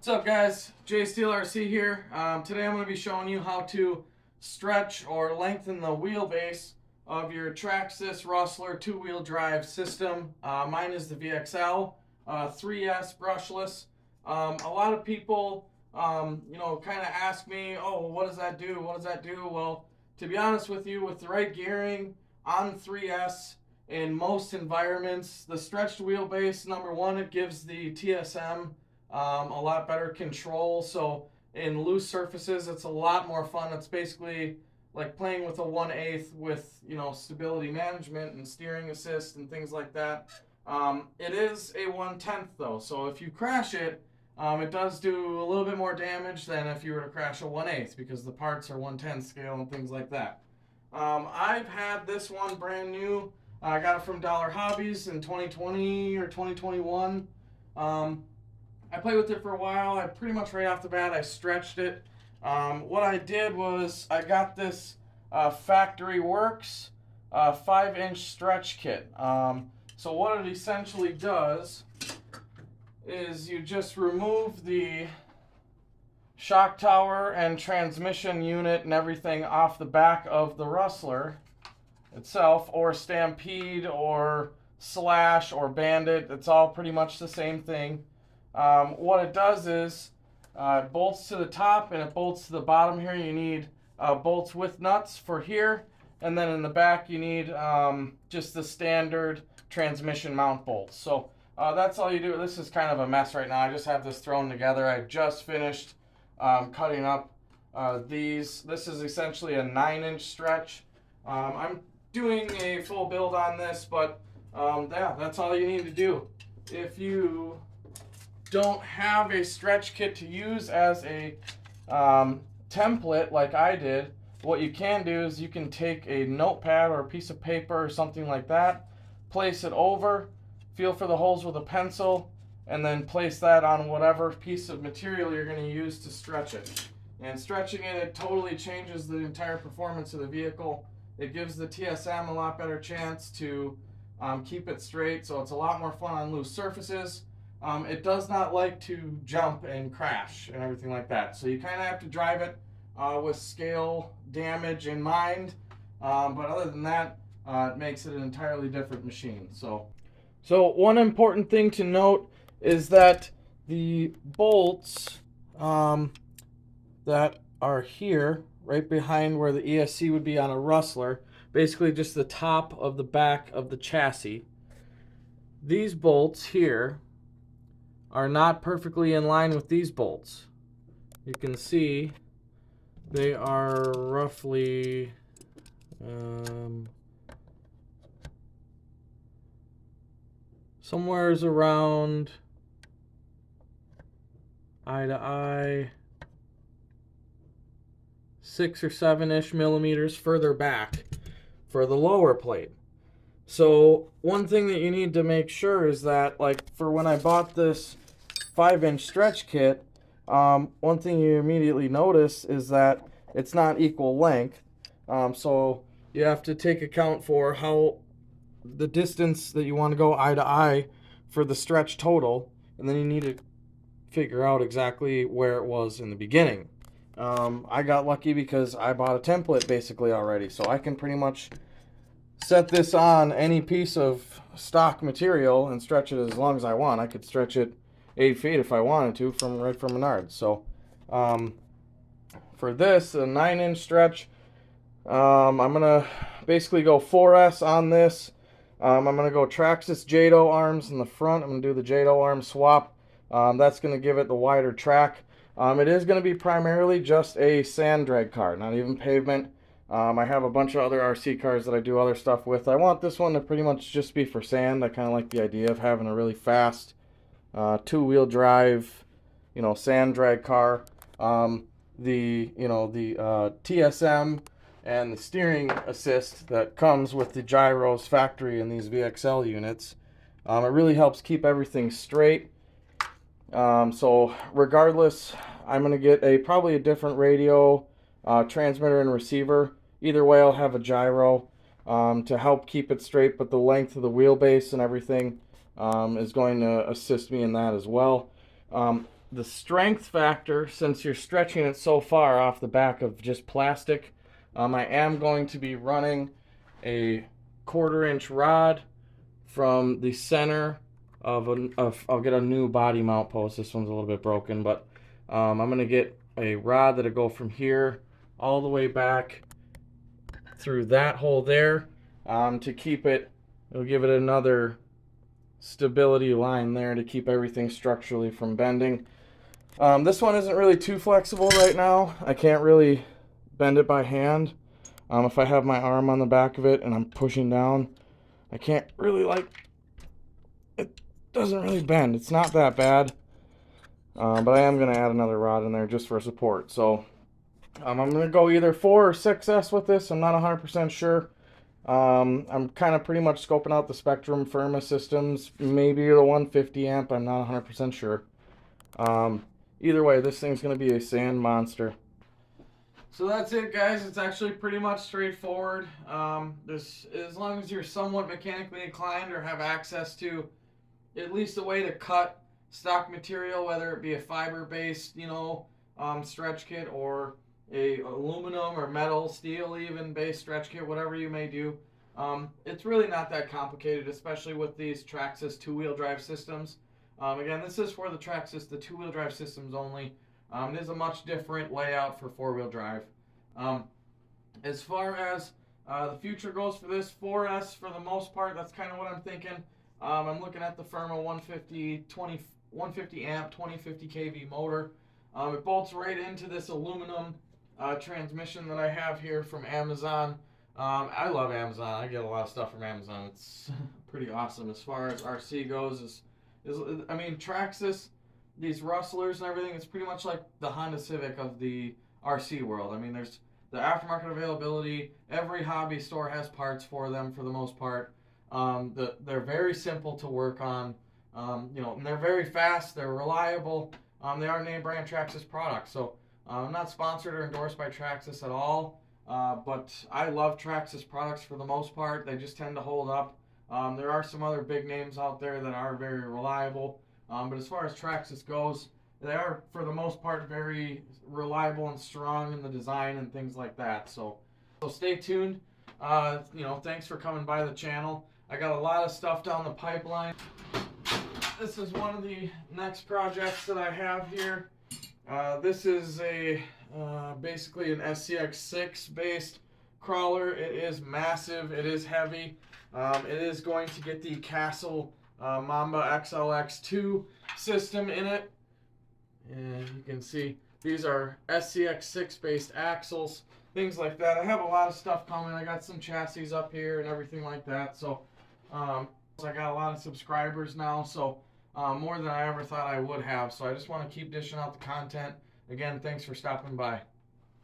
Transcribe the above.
What's up, guys? J-Steele RC here. Today I'm going to be showing you how to stretch or lengthen the wheelbase of your Traxxas Rustler two-wheel drive system. Mine is the VXL 3S brushless. A lot of people, kind of ask me, oh, what does that do? What does that do? Well, to be honest with you, with the right gearing on 3S, in most environments, the stretched wheelbase, number one, it gives the TSM a lot better control. So in loose surfaces, it's a lot more fun. It's basically like playing with a 1/8 with, stability management and steering assist and things like that. It is a 1/10 though. So if you crash it, it does do a little bit more damage than if you were to crash a 1/8 because the parts are 1/10 scale and things like that. I've had this one brand new. I got it from Dollar Hobbies in 2020 or 2021. I played with it for a while. I pretty much right off the bat, I stretched it. What I did was I got this Factory Works 5-inch stretch kit. So what it essentially does is you just remove the shock tower and transmission unit and everything off the back of the Rustler itself, or Stampede or Slash or Bandit. It's all pretty much the same thing. What it does is it bolts to the top and it bolts to the bottom here. You need bolts with nuts for here, and then in the back you need just the standard transmission mount bolts. So that's all you do. This is kind of a mess right now. I just have this thrown together. I just finished cutting up these. This is essentially a 9-inch stretch. I'm doing a full build on this, but yeah, that's all you need to do. If you don't have a stretch kit to use as a template like I did, what you can do is you can take a notepad or a piece of paper or something like that, place it over, feel for the holes with a pencil, and then place that on whatever piece of material you're going to use to stretch it. And stretching it, it totally changes the entire performance of the vehicle. It gives the TSM a lot better chance to keep it straight, so it's a lot more fun on loose surfaces. It does not like to jump and crash and everything like that. So you kind of have to drive it with scale damage in mind. But other than that, it makes it an entirely different machine. So one important thing to note is that the bolts that are here, right behind where the ESC would be on a Rustler, basically just the top of the back of the chassis. These bolts here are not perfectly in line with these bolts. You can see they are roughly somewhere's around eye to eye 6 or 7-ish millimeters further back for the lower plate. So one thing that you need to make sure is that, like, for when I bought this 5-inch stretch kit, one thing you immediately notice is that it's not equal length. So you have to take account for how the distance that you want to go eye to eye for the stretch total, and then you need to figure out exactly where it was in the beginning. I got lucky because I bought a template basically already, so I can pretty much set this on any piece of stock material and stretch it as long as I want. I could stretch it 8 feet if I wanted to right from Menards. So for this, a 9-inch stretch, I'm gonna basically go 4S on this. I'm gonna go Traxxas J-Steele arms in the front. I'm gonna do the J-Steele arm swap. That's gonna give it the wider track. It is gonna be primarily just a sand drag car, not even pavement. I have a bunch of other RC cars that I do other stuff with. I want this one to pretty much just be for sand. I kind of like the idea of having a really fast two-wheel drive, sand drag car. The TSM and the steering assist that comes with the gyros factory in these VXL units, it really helps keep everything straight. So regardless, I'm going to get probably a different radio, transmitter and receiver. Either way, I'll have a gyro to help keep it straight, but the length of the wheelbase and everything is going to assist me in that as well. the strength factor, since you're stretching it so far off the back of just plastic, I am going to be running a 1/4-inch rod from the center I'll get a new body mount post. This one's a little bit broken, but I'm going to get a rod that'll go from here all the way back through that hole there, to keep it. It'll give it another stability line there to keep everything structurally from bending. This one isn't really too flexible right now. I can't really bend it by hand. If I have my arm on the back of it and I'm pushing down, I can't really, it doesn't really bend. It's not that bad. But I am going to add another rod in there just for support. So I'm going to go either 4 or 6S with this. I'm not 100% sure. I'm kind of pretty much scoping out the Spectrum Firma systems. Maybe the 150 amp. I'm not 100% sure. Either way, this thing's going to be a sand monster. So that's it, guys. It's actually pretty much straightforward. As long as you're somewhat mechanically inclined or have access to at least a way to cut stock material, whether it be a fiber-based, stretch kit, or a aluminum or metal, steel even based stretch kit, whatever you may do. It's really not that complicated, especially with these Traxxas 2-wheel drive systems. Again, this is for the Traxxas, the 2-wheel drive systems only. It is a much different layout for 4-wheel drive. As far as the future goes for this, 4S for the most part, that's kind of what I'm thinking. I'm looking at the Firma 150 amp 2050 kV motor. It bolts right into this aluminum transmission that I have here from Amazon. I love Amazon. I get a lot of stuff from Amazon. It's pretty awesome as far as RC goes. I mean, Traxxas, these Rustlers and everything, it's pretty much like the Honda Civic of the RC world. I mean, there's the aftermarket availability. Every hobby store has parts for them for the most part. They're very simple to work on. And they're very fast. They're reliable. They are name brand Traxxas products. So I'm not sponsored or endorsed by Traxxas at all. But I love Traxxas products for the most part. They just tend to hold up. There are some other big names out there that are very reliable. But as far as Traxxas goes, they are, for the most part, very reliable and strong in the design and things like that. So stay tuned. Thanks for coming by the channel. I got a lot of stuff down the pipeline. This is one of the next projects that I have here. This is basically an SCX6 based crawler. It is massive. It is heavy. It is going to get the Castle Mamba XLX2 system in it. And you can see these are SCX6 based axles, things like that. I have a lot of stuff coming. I got some chassis up here and everything like that. So I got a lot of subscribers now, so more than I ever thought I would have. So I just want to keep dishing out the content. Again, thanks for stopping by.